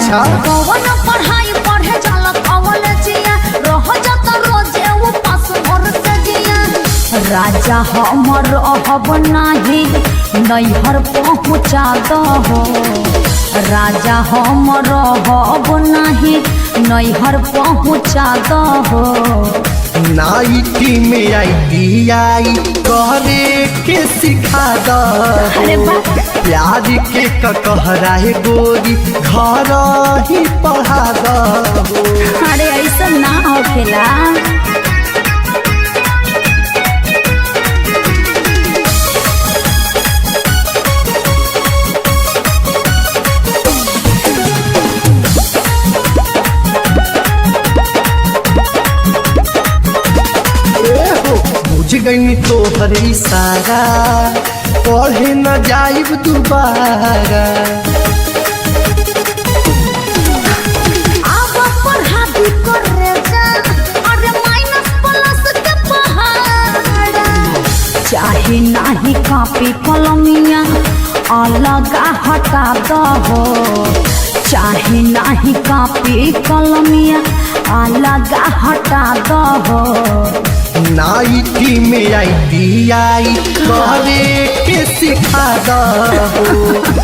अच्छा कौन पढ़ाई पढ़े जाला कॉलेजिया रह जाता रोजे वो पास घर से जिया राजा हमर हब नाही नैहर पहुँचा दहो राजा हमर हब नाही नैहर पहुँचा दहो नाइटी में आई करे के सिखा दो प्यार के कहरा है गोरी घर ही पढ़ा दो। अरे ऐसा ना होखेला बुझ गई तोहर इशारा पढ़े न जाइब दोबारा अब पढ़ा भी करे जा अरे माइनस प्लस के पहाड़ा चाहे नाही कॉपी कलमिया अलग हटा दहो चाहे नाही कॉपी कलमिया अलग हटा दहो नाइटी में आई करे के सिखा दो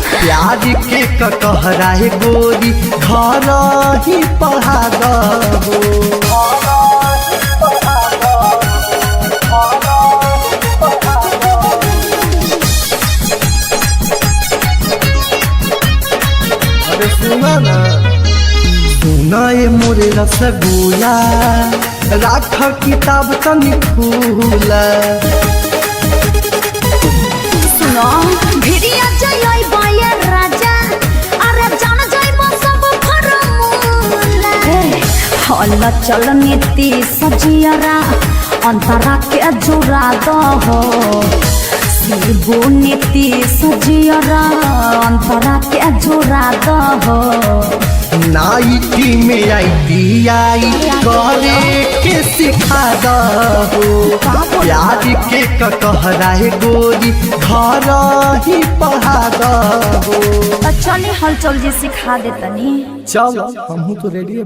प्यार के कहरा है गोरी घर ही पढ़ा दो। अरे सुना ना सुना ये मोरे रसगुल्ला राख किताब तनी फूला सुनो भिड़िया जय बाया राजा अरे जान जाइबो सब फरमूला हल्ला चल नीति सजियारा अंतरा के जुड़ा दहो शिबू नीति सजियारा अंतरा के जुड़ा दहो नाइटी में आई करे के सिखा दो प्यार के कहरा है गोरी घर ही पढ़ा दो। चलिए हल चल जी सिखा देतनी चल हम तो रेडी है।